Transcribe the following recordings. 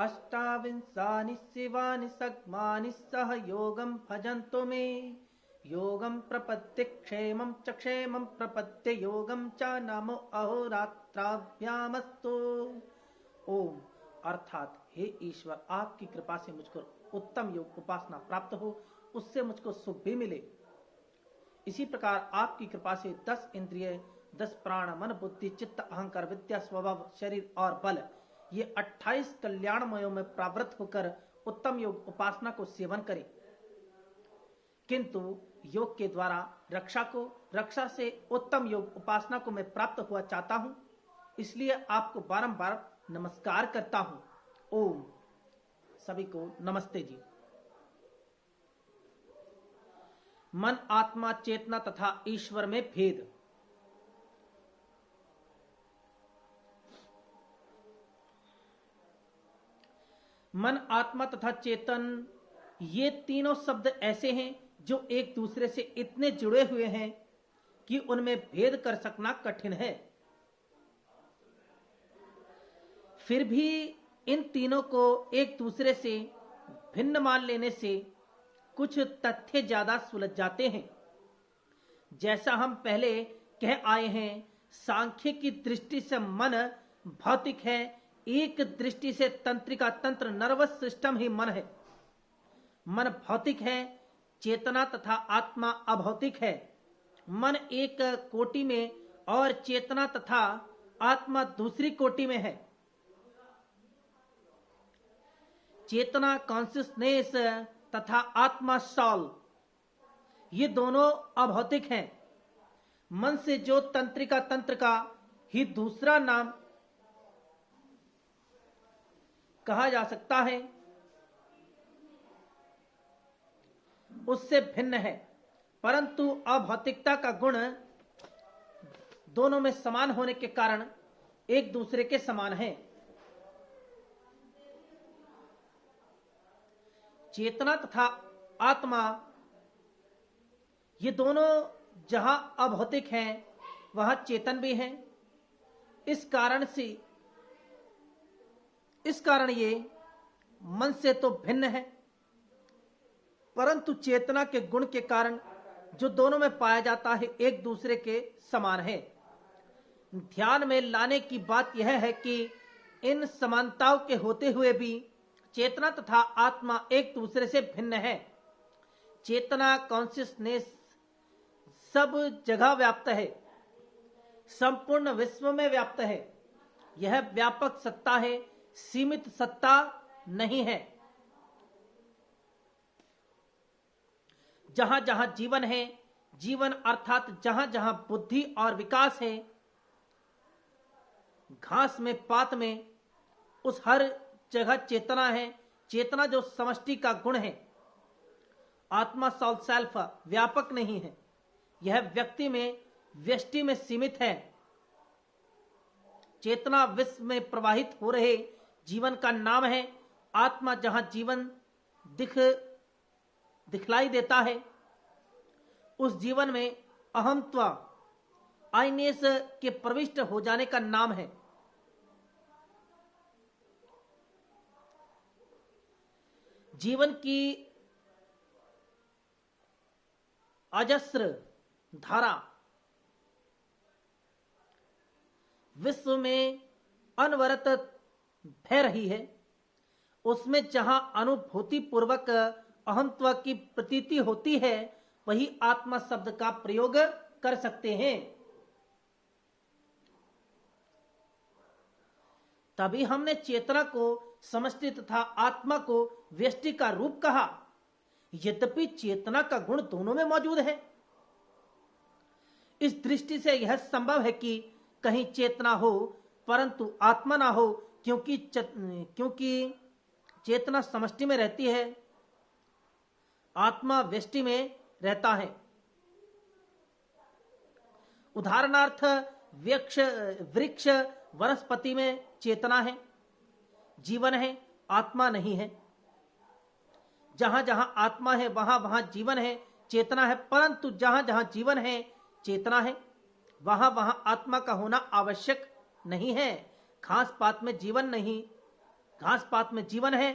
अष्टाविंशानि शिवानि सग्मानि सह योगं भजन्तु मे। योगं प्रपत्ति क्षेमं च क्षेमं प्रपत्ति योगं च नमो अहोरात्राभ्यामस्तु। ओम अर्थात हे ईश्वर, आपकी कृपा से मुझको उत्तम योग उपासना प्राप्त हो, उससे मुझको सुख भी मिले। इसी प्रकार आपकी कृपा से 10 इंद्रिय, 10 प्राण, मन, बुद्धि, चित्त, अहंकार, विद्या, स्वभाव, शरीर और बल, ये 28 कल्याणमयों में प्रावृत्त होकर उत्तम योग उपासना को सेवन करें। किंतु योग के द्वारा रक्षा से उत्तम योग उपासना को मैं प्राप्त हुआ चाहता हूं, इसलिए आपको बारंबार नमस्कार करता हूं। ओम। सभी को नमस्ते जी। मन, आत्मा, चेतना तथा ईश्वर में भेद। मन, आत्मा तथा चेतन, ये तीनों शब्द ऐसे हैं जो एक दूसरे से इतने जुड़े हुए हैं कि उनमें भेद कर सकना कठिन है। फिर भी इन तीनों को एक दूसरे से भिन्न मान लेने से कुछ तथ्य ज्यादा सुलझ जाते हैं। जैसा हम पहले कह आए हैं, सांख्य की दृष्टि से मन भौतिक है, एक दृष्टि से तंत्रिका तंत्र नर्वस सिस्टम ही मन है। मन भौतिक है, चेतना तथा आत्मा अभौतिक है। मन एक कोटि में और चेतना तथा आत्मा दूसरी कोटि में है। चेतना कॉन्शियसनेस तथा आत्मा सॉल, ये दोनों अभौतिक हैं। मन से जो तंत्रिका तंत्र का ही दूसरा नाम कहा जा सकता है, उससे भिन्न है, परंतु अभौतिकता का गुण दोनों में समान होने के कारण एक दूसरे के समान है। चेतना तथा आत्मा, ये दोनों जहां अभौतिक हैं वहां चेतन भी हैं। इस कारण ये मन से तो भिन्न है, परंतु चेतना के गुण के कारण जो दोनों में पाया जाता है एक दूसरे के समान है। ध्यान में लाने की बात यह है कि इन समानताओं के होते हुए भी चेतना तथा आत्मा एक दूसरे से भिन्न है। चेतना कॉन्शियसनेस सब जगह व्याप्त है, संपूर्ण विश्व में व्याप्त है। यह व्यापक सत्ता है, सीमित सत्ता नहीं है। जहां जहां जीवन है, जीवन अर्थात जहां जहां बुद्धि और विकास है, घास में, पात में, उस हर जगह चेतना है। चेतना जो समष्टि का गुण है। आत्मा सॉल सेल्फ व्यापक नहीं है, यह व्यक्ति में, व्यष्टि में सीमित है। चेतना विश्व में प्रवाहित हो रहे जीवन का नाम है। आत्मा जहां जीवन दिखलाई देता है, उस जीवन में अहंत्व, आईनेस के प्रविष्ट हो जाने का नाम है। जीवन की अजस्र धारा विश्व में अनवरत बह रही है। उसमें जहां अनुभूति पूर्वक अहंत्व की प्रतीति होती है, वही आत्मा शब्द का प्रयोग कर सकते हैं। तभी हमने चेतना को समष्टि तथा आत्मा को व्यष्टि का रूप कहा। यद्यपि चेतना का गुण दोनों में मौजूद है। इस दृष्टि से यह संभव है कि कहीं चेतना हो परंतु आत्मा ना हो, क्योंकि चेतना समष्टि में रहती है, आत्मा व्यष्टि में रहता है। उदाहरणार्थ वृक्ष वनस्पति में चेतना है, जीवन है, आत्मा नहीं है। जहां जहां आत्मा है वहां वहां जीवन है, चेतना है, परंतु जहां जहां जीवन है, चेतना है, वहां वहां आत्मा का होना आवश्यक नहीं है। घास पात में जीवन नहीं, घास पात में जीवन है,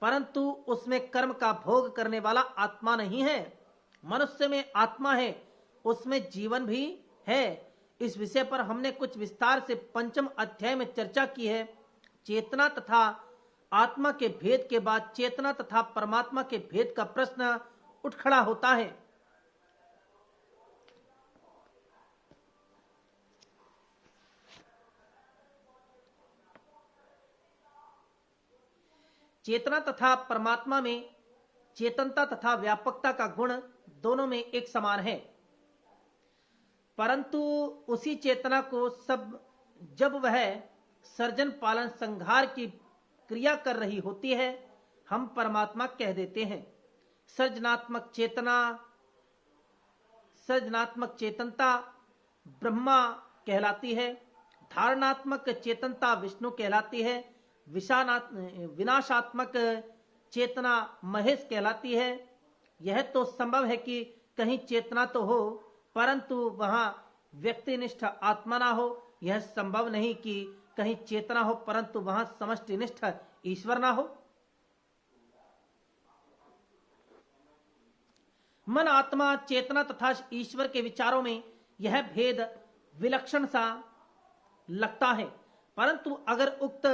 परंतु उसमें कर्म का भोग करने वाला आत्मा नहीं है। मनुष्य में आत्मा है, उसमें जीवन भी है। इस विषय पर हमने कुछ विस्तार से पंचम अध्याय में चर्चा की है। चेतना तथा आत्मा के भेद के बाद चेतना तथा परमात्मा के भेद का प्रश्न उठ खड़ा होता है। चेतना तथा परमात्मा में चेतनता तथा व्यापकता का गुण दोनों में एक समान है, परंतु उसी चेतना को जब वह सर्जन पालन संहार की क्रिया कर रही होती है, हम परमात्मा कह देते हैं। सृजनात्मक चेतनता ब्रह्मा कहलाती है, धारणात्मक चेतनता विष्णु कहलाती है, विनाशात्मक चेतना महेश कहलाती है। यह तो संभव है कि कहीं चेतना तो हो, परंतु वहां व्यक्तिनिष्ठ आत्मा ना हो। यह संभव नहीं कि कहीं चेतना हो परंतु वहां समष्टिनिष्ठ ईश्वर ना हो। मन, आत्मा, चेतना तथा ईश्वर के विचारों में यह भेद विलक्षण सा लगता है, परंतु अगर उक्त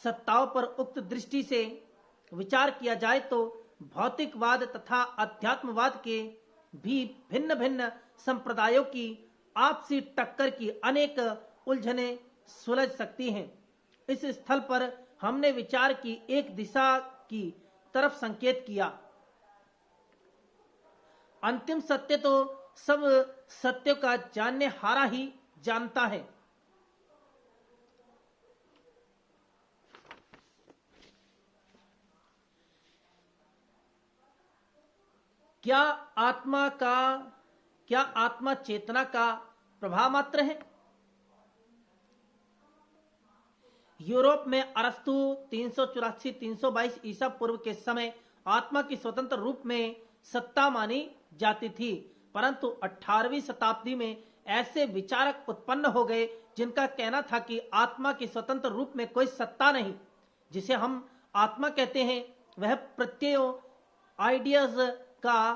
सत्ताओं पर उक्त दृष्टि से विचार किया जाए तो भौतिकवाद तथा अध्यात्मवाद के भी भिन्न भिन्न संप्रदायों की आपसी टक्कर की अनेक उलझने सुलझ सकती हैं। इस स्थल पर हमने विचार की एक दिशा की तरफ संकेत किया। अंतिम सत्य तो सब सत्यों का जानने हारा ही जानता है। क्या आत्मा चेतना का प्रभाव मात्र है? यूरोप में अरस्तु 384-322 ईसा पूर्व के समय आत्मा की स्वतंत्र रूप में सत्ता मानी जाती थी, परंतु 18वीं शताब्दी में ऐसे विचारक उत्पन्न हो गए जिनका कहना था कि आत्मा की स्वतंत्र रूप में कोई सत्ता नहीं। जिसे हम आत्मा कहते हैं वह प्रत्ययों, आइडियाज का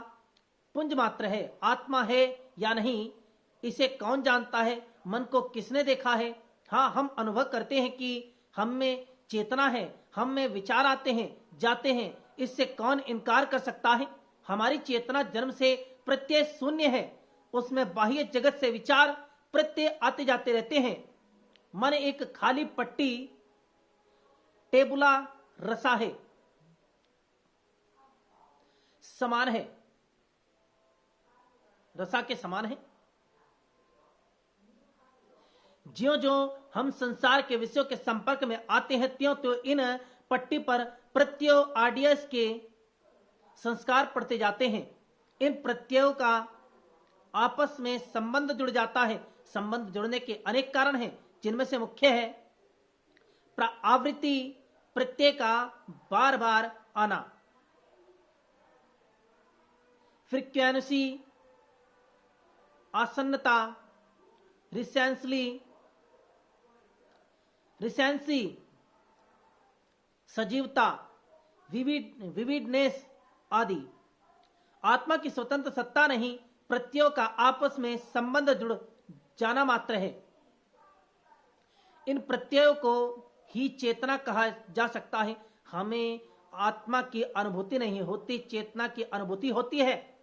पुंज मात्र है। आत्मा है या नहीं, इसे कौन जानता है? मन को किसने देखा है? हाँ, हम अनुभव करते हैं कि हम में चेतना है, हम में विचार आते हैं, जाते हैं। इससे कौन इनकार कर सकता है? हमारी चेतना जन्म से प्रत्यय शून्य है, उसमें बाह्य जगत से विचार प्रत्यय आते जाते रहते हैं। मन एक खाली पट्टी, टेबुला रसा है, समान है, रसा के समान है। ज्यों ज्यों हम संसार के विषयों के संपर्क में आते हैं त्यों त्यों इन पट्टी पर प्रत्ययों, आइडियाज के संस्कार पड़ते जाते हैं। इन प्रत्ययों का आपस में संबंध जुड़ जाता है। संबंध जुड़ने के अनेक कारण हैं, जिनमें से मुख्य है आवृत्ति, प्रत्यय का बार बार आना, फ्रीक्वेंसी, आसन्नता, रिसेंसी, सजीवता, विविडनेस आदि। आत्मा की स्वतंत्र सत्ता नहीं, प्रत्ययों का आपस में संबंध जुड़ जाना मात्र है। इन प्रत्ययों को ही चेतना कहा जा सकता है। हमें आत्मा की अनुभूति नहीं होती, चेतना की अनुभूति होती है।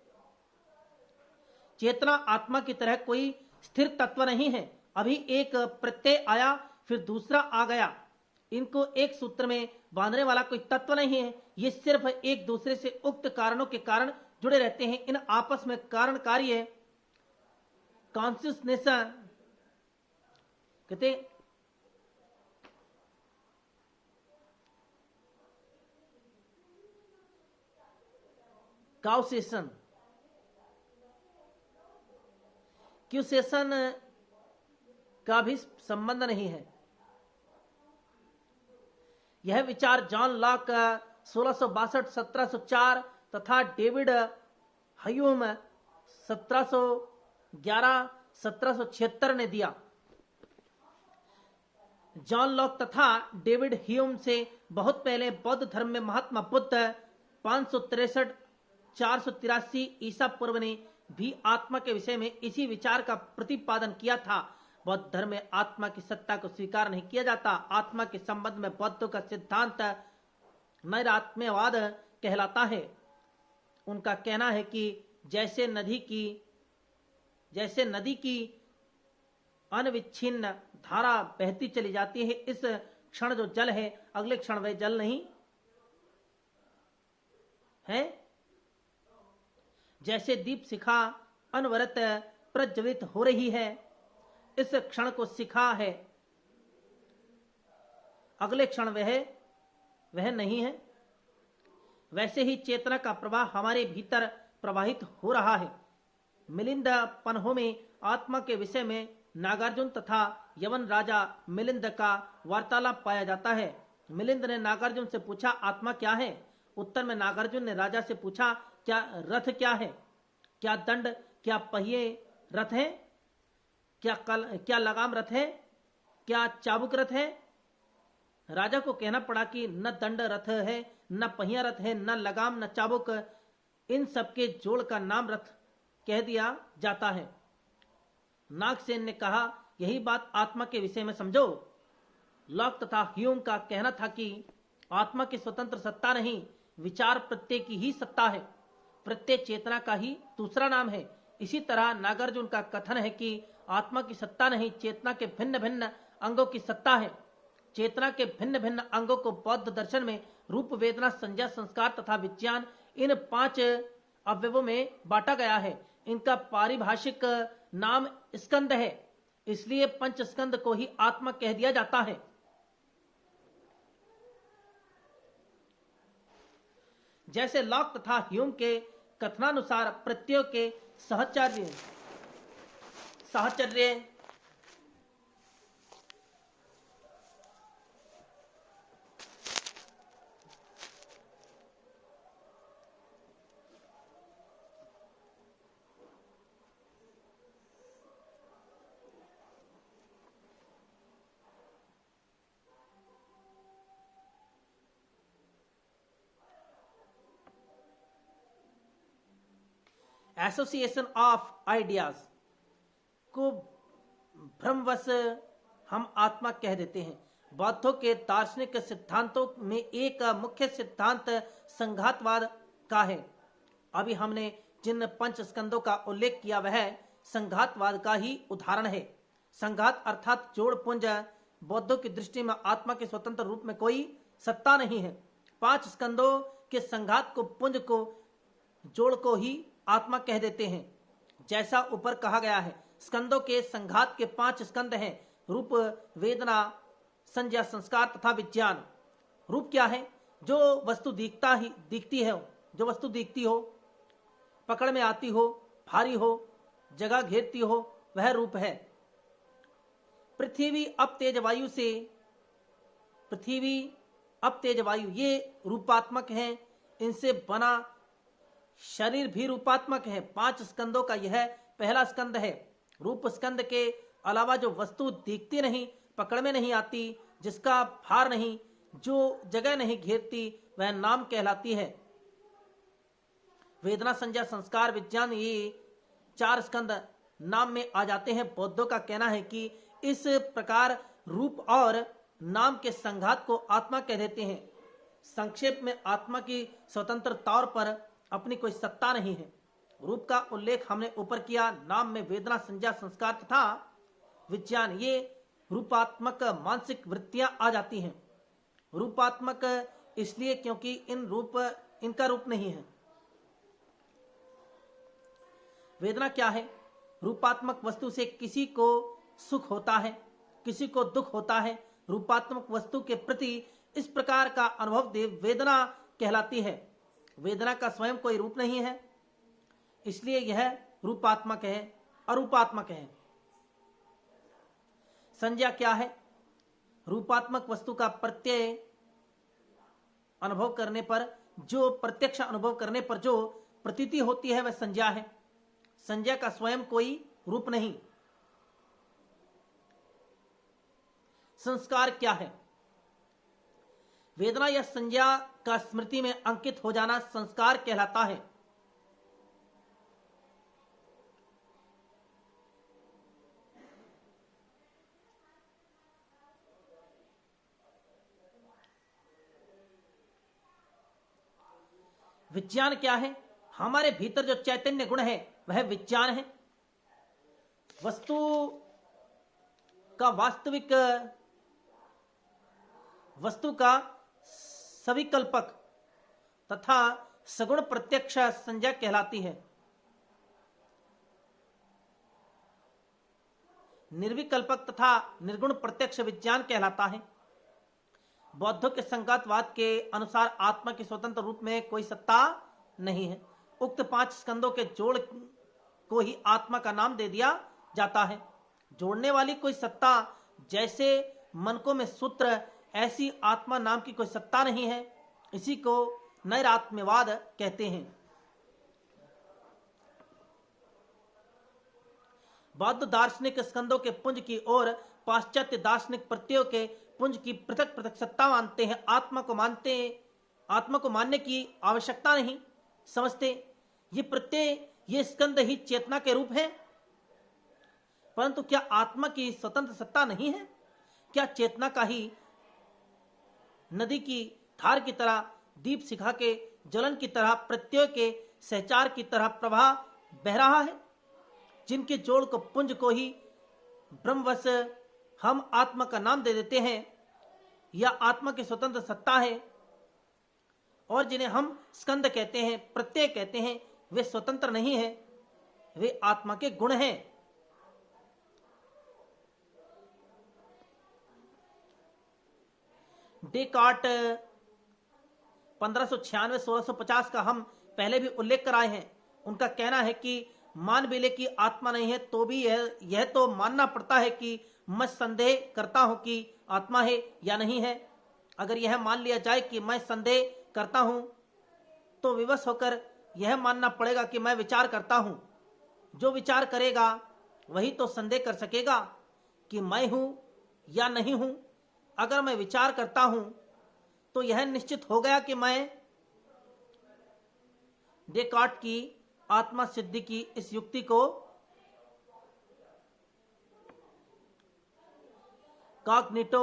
चेतना आत्मा की तरह कोई स्थिर तत्व नहीं है। अभी एक प्रत्यय आया, फिर दूसरा आ गया। इनको एक सूत्र में बांधने वाला कोई तत्व नहीं है। ये सिर्फ एक दूसरे से उक्त कारणों के कारण जुड़े रहते हैं। इन आपस में कारण कार्य कॉन्शियसनेस कहते, काउसेशन, क्यूसेशन का भी संबंध नहीं है। यह विचार जॉन लॉक 1662-1704 तथा डेविड ह्यूम 1711-1776 ने दिया। जॉन लॉक तथा डेविड ह्यूम से बहुत पहले बौद्ध धर्म में महात्मा बुद्ध 563 483 ईसा पूर्व ने भी आत्मा के विषय में इसी विचार का प्रतिपादन किया था। बौद्ध धर्म में आत्मा की सत्ता को स्वीकार नहीं किया जाता। आत्मा के संबंध में बौद्धों का सिद्धांत नैरात्म्यवाद कहलाता है। उनका कहना है कि जैसे नदी की अनविच्छिन्न धारा बहती चली जाती है, इस क्षण जो जल है अगले क्षण वह जल नहीं है। जैसे दीप शिखा अनवरत प्रज्वलित हो रही है, इस क्षण को शिखा है, अगले क्षण वह नहीं है। वैसे ही चेतना का प्रवाह हमारे भीतर प्रवाहित हो रहा है। मिलिंद पन्हों में आत्मा के विषय में नागार्जुन तथा यवन राजा मिलिंद का वार्तालाप पाया जाता है। मिलिंद ने नागार्जुन से पूछा, आत्मा क्या है? उत्तर में नागार्जुन ने राजा से पूछा, क्या रथ क्या है? क्या दंड, क्या पहिए रथ है? क्या लगाम रथ है? क्या चाबुक रथ है? राजा को कहना पड़ा कि न दंड रथ है, न पहिया रथ है, न लगाम, न चाबुक, इन सबके जोड़ का नाम रथ कह दिया जाता है। नागसेन ने कहा, यही बात आत्मा के विषय में समझो। लॉक तथा ह्यूम का कहना था कि आत्मा की स्वतंत्र सत्ता नहीं, विचार प्रत्यय की ही सत्ता है। प्रत्यय चेतना का ही दूसरा नाम है। इसी तरह नागार्जुन का कथन है कि आत्मा की सत्ता नहीं, चेतना के भिन्न भिन्न अंगों की सत्ता है। चेतना के भिन्न भिन्न अंगों को बौद्ध दर्शन में रूप, वेदना, संज्ञा, संस्कार तथा विज्ञान, इन 5 अवयवों में बांटा गया है। इनका पारिभाषिक नाम स्कंद है, इसलिए पंच स्कंद को ही आत्मा कह दिया जाता है। जैसे लॉक तथा ह्यूम के कथनानुसार प्रत्ययों के साहचर्य एसोसिएशन ऑफ आइडियाज को भ्रमवश हम आत्मा कह देते हैं। बौद्धों के दार्शनिक सिद्धांतों में एक मुख्य सिद्धांत संघातवाद का है। अभी हमने जिन 5 स्कंदों का उल्लेख किया वह संघातवाद का ही उदाहरण है। संघात अर्थात जोड़ पुंज। बौद्धों की दृष्टि में आत्मा के स्वतंत्र रूप में कोई सत्ता नहीं है। 5 स्कंदों के संघात को, पुंज को, जोड़ को ही आत्मा कह देते हैं। जैसा ऊपर कहा गया है, स्कंदों के संघात के 5 स्कंद हैं: रूप, वेदना, संज्ञा, संस्कार तथा विज्ञान। रूप क्या है? जो वस्तु दिखती हो, पकड़ में आती हो, भारी हो, जगह घेरती हो, वह रूप है। पृथ्वी अब तेज वायु ये रूपात्मक हैं। इनसे बना शरीर भी रूपात्मक है। 5 स्कंदों का यह पहला स्कंद है। रूप स्कंद के अलावा जो वस्तु दिखती नहीं, पकड़ में नहीं आती, जिसका भार नहीं, जो जगह नहीं घेरती, वह नाम कहलाती है। वेदना, संज्ञा, संस्कार, विज्ञान, ये 4 स्कंद नाम में आ जाते हैं। बौद्धों का कहना है कि इस प्रकार रूप और नाम के संघात को आत्मा कह देते हैं। संक्षेप में आत्मा की स्वतंत्र तौर पर अपनी कोई सत्ता नहीं है। रूप का उल्लेख हमने ऊपर किया। नाम में वेदना, संज्ञा, संस्कार तथा विज्ञान, ये रूपात्मक मानसिक वृत्तियां आ जाती हैं। रूपात्मक इसलिए क्योंकि इनका रूप नहीं है। वेदना क्या है? रूपात्मक वस्तु से किसी को सुख होता है, किसी को दुख होता है। रूपात्मक वस्तु के प्रति इस प्रकार का अनुभव वेदना कहलाती है। वेदना का स्वयं कोई रूप नहीं है, इसलिए यह रूपात्मक है, अरूपात्मक है। संज्ञा क्या है? रूपात्मक वस्तु का प्रत्यक्ष अनुभव करने पर जो प्रतीति होती है वह संज्ञा है। संज्ञा का स्वयं कोई रूप नहीं। संस्कार क्या है? वेदना या संज्ञा का स्मृति में अंकित हो जाना संस्कार कहलाता है। विज्ञान क्या है? हमारे भीतर जो चैतन्य गुण है वह विज्ञान है। वस्तु का वास्तविक, वस्तु का सविकल्पक तथा सगुण प्रत्यक्ष संज्ञा कहलाती है। निर्विकल्पक तथा निर्गुण प्रत्यक्ष विज्ञान कहलाता है। बौद्धों के संघातवाद के अनुसार आत्मा के स्वतंत्र रूप में कोई सत्ता नहीं है। उक्त 5 स्कंदों के जोड़ को ही आत्मा का नाम दे दिया जाता है। जोड़ने वाली कोई सत्ता, जैसे मनकों में सूत्र, ऐसी आत्मा नाम की कोई सत्ता नहीं है। इसी को नैरात्म्यवाद कहते हैं। बौद्ध दार्शनिक स्कंदों के पुंज की ओर, पाश्चात्य दार्शनिक प्रत्ययों के पुंज की पृथक पृथक सत्ता मानते हैं। आत्मा को मानने की आवश्यकता नहीं समझते। ये प्रत्यय, ये स्कंद ही चेतना के रूप है। परंतु क्या आत्मा की स्वतंत्र सत्ता नहीं है? क्या चेतना का ही नदी की धार की तरह, दीप शिखा के ज्वलन की तरह, प्रत्यय के सहचार की तरह प्रवाह बह रहा है, जिनके जोड़ को, पुंज को ही ब्रह्मवश हम आत्मा का नाम दे देते हैं? यह आत्मा की स्वतंत्र सत्ता है। और जिन्हें हम स्कंद कहते हैं, प्रत्यय कहते हैं, वे स्वतंत्र नहीं है, वे आत्मा के गुण हैं। डेकार्ट 1596-1650 का हम पहले भी उल्लेख कराए हैं। उनका कहना है कि मान भी ले कि आत्मा नहीं है तो भी यह तो मानना पड़ता है कि मैं संदेह करता हूं कि आत्मा है या नहीं है। अगर यह मान लिया जाए कि मैं संदेह करता हूं तो विवश होकर यह मानना पड़ेगा कि मैं विचार करता हूं। जो विचार करेगा वही तो संदेह कर सकेगा कि मैं हूं या नहीं हूं। अगर मैं विचार करता हूं तो यह निश्चित हो गया कि मैं। डेकार्ट की आत्मा सिद्धि की इस युक्ति को कॉग्निटो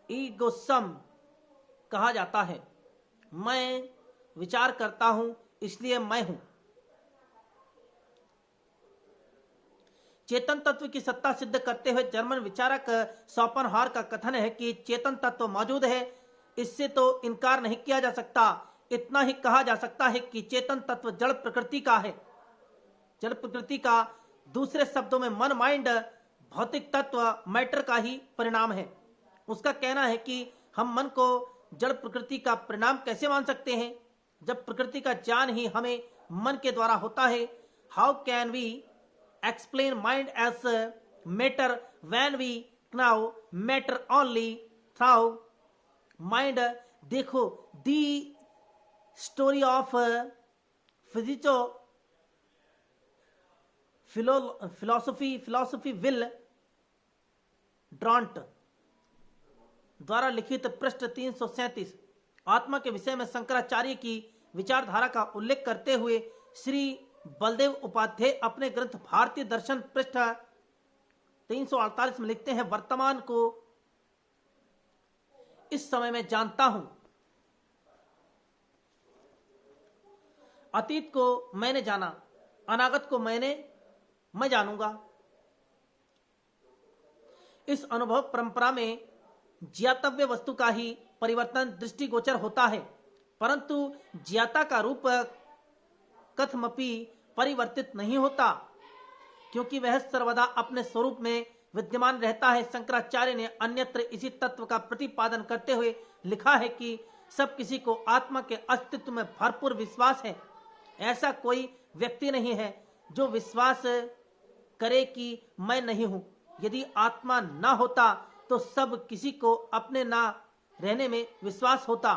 ईगोसम कहा जाता है। मैं विचार करता हूं इसलिए मैं हूं। चेतन तत्व की सत्ता सिद्ध करते हुए जर्मन विचारक शोपेनहावर का कथन है कि चेतन तत्व मौजूद है, इससे तो इनकार नहीं किया जा सकता। इतना ही कहा जा सकता है कि चेतन तत्व जड़ प्रकृति का है। जड़ प्रकृति का, दूसरे शब्दों में मन, माइंड, भौतिक तत्व, मैटर का ही परिणाम है। उसका कहना है कि हम मन को जड़ प्रकृति का परिणाम कैसे मान सकते हैं जब प्रकृति का ज्ञान ही हमें मन के द्वारा होता है। How can we explain mind as matter when we now matter only through mind. देखो the story of philosophy Will Durant द्वारा लिखित पृष्ठ 337 आत्मा के विषय में शंकराचार्य की विचारधारा का उल्लेख करते हुए श्री बलदेव उपाध्याय अपने ग्रंथ भारतीय दर्शन पृष्ठ 348 में लिखते हैं, वर्तमान को इस समय में जानता हूं, अतीत को मैंने जाना, अनागत को मैं जानूंगा। इस अनुभव परंपरा में ज्ञातव्य वस्तु का ही परिवर्तन दृष्टिगोचर होता है, परंतु ज्ञाता का रूप कथमपि परिवर्तित नहीं होता, क्योंकि वह सर्वदा अपने स्वरूप में विद्यमान रहता है। शंकराचार्य ने अन्यत्र इसी तत्व का प्रतिपादन करते हुए लिखा है कि सब किसी को आत्मा के अस्तित्व में भरपूर विश्वास है। ऐसा कोई व्यक्ति नहीं है जो विश्वास करे कि मैं नहीं हूं। यदि आत्मा ना होता तो सब किसी को अपने ना रहने में विश्वास होता,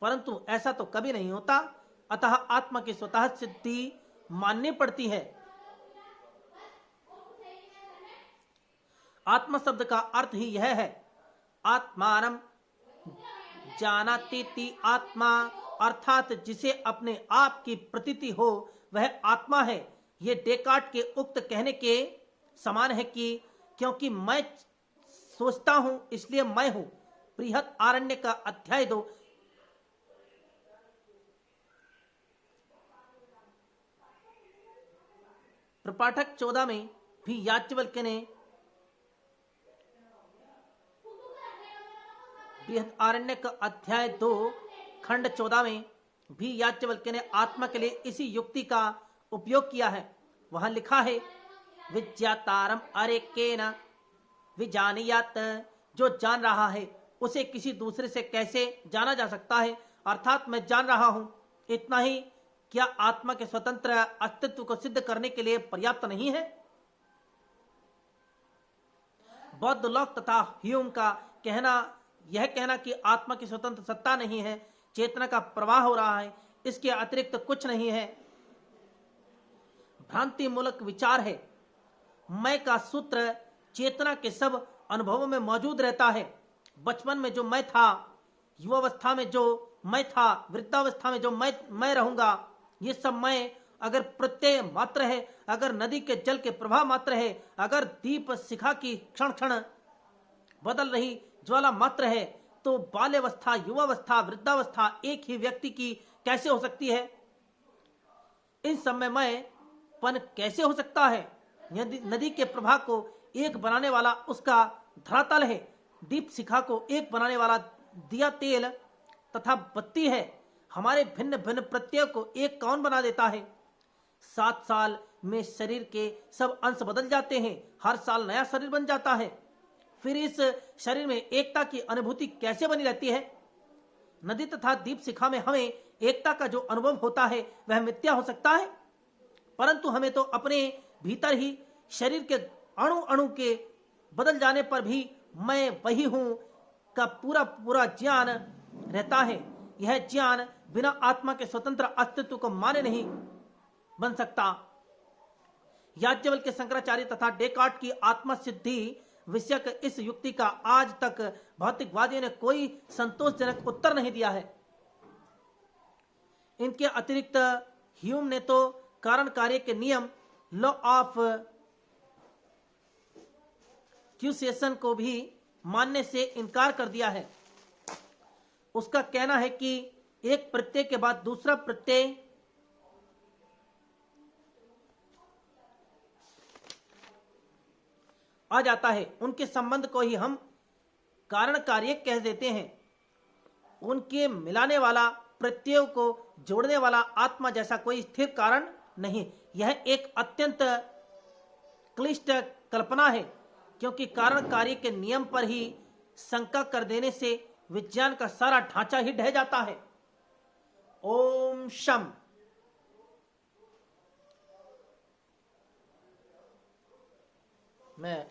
परंतु ऐसा तो कभी नहीं होता। अतः आत्मा की स्वतः सिद्धि माननी पड़ती है। आत्मा शब्द का अर्थ ही यह है। आत्मानं जानातीति आत्मा, अर्थात जिसे अपने आप की प्रतीति हो वह आत्मा है। ये डेकार्ट के उक्त कहने के समान है कि क्योंकि मैं सोचता हूं इसलिए मैं हूं। बृहत आरण्य का अध्याय 2। प्रपाठक 14 में भी याज्ञवल्क्य ने बृहद आरण्य का अध्याय 2 खंड 14 में भी याज्ञवल्क्य ने आत्मा के लिए इसी युक्ति का उपयोग किया है। वहां लिखा है, विज्ञातारम अरेकेन विजानीयात, जो जान रहा है उसे किसी दूसरे से कैसे जाना जा सकता है। अर्थात मैं जान रहा हूं, इतना ही क्या आत्मा के स्वतंत्र अस्तित्व को सिद्ध करने के लिए पर्याप्त नहीं है? बौद्ध लॉक तथा ह्यूम का यह कहना कि आत्मा की स्वतंत्र सत्ता नहीं है, चेतना का प्रवाह हो रहा है, इसके अतिरिक्त कुछ नहीं है, भ्रांति मूलक विचार है। मैं का सूत्र चेतना के सब अनुभवों में मौजूद रहता है। बचपन में जो मैं था, युवावस्था में जो मैं था, वृद्धावस्था में जो मैं रहूंगा, ये सब मैं अगर प्रत्यय मात्र है, अगर नदी के जल के प्रवाह मात्र है, अगर दीप शिखा की क्षण क्षण बदल रही ज्वाला मात्र है, तो बाल्यावस्था, युवावस्था, वृद्धावस्था एक ही व्यक्ति की कैसे हो सकती है? इन सब में मैं पन कैसे हो सकता है? नदी के प्रवाह को एक बनाने वाला उसका धरातल है, दीप शिखा को एक बनाने वाला दिया तेल तथा बत्ती है। हमारे भिन्न भिन्न प्रत्ययों को एक कौन बना देता है? 7 साल में शरीर के सब अंश बदल जाते हैं, हर साल नया शरीर बन जाता है। फिर इस शरीर में एकता की अनुभूति कैसे बनी रहती है? नदी तथा दीप शिखा में हमें एकता का जो अनुभव होता है वह मिथ्या हो सकता है? परंतु हमें तो अपने भीतर ही शरीर के अणु अणु के बदल जाने पर भी मैं वही हूं का पूरा पूरा ज्ञान रहता है। यह ज्ञान बिना आत्मा के स्वतंत्र अस्तित्व को माने नहीं बन सकता। याज्ञवल्क्य, शंकराचार्य तथा डेकार्ट की आत्मा सिद्धि विषयक इस युक्ति का आज तक भौतिकवादियों ने कोई संतोषजनक उत्तर नहीं दिया है। इनके अतिरिक्त ह्यूम ने तो कारण कार्य के नियम, लॉ ऑफ क्यूसेशन को भी मानने से इनकार कर दिया है। उसका कहना है कि एक प्रत्यय के बाद दूसरा प्रत्यय आ जाता है, उनके संबंध को ही हम कारण कार्य कह देते हैं। उनके मिलाने वाला, प्रत्ययों को जोड़ने वाला आत्मा जैसा कोई स्थिर कारण नहीं। यह एक अत्यंत क्लिष्ट कल्पना है, क्योंकि कारण कार्य के नियम पर ही शंका कर देने से विज्ञान का सारा ढांचा ही ढह जाता है। ओम शम। मैं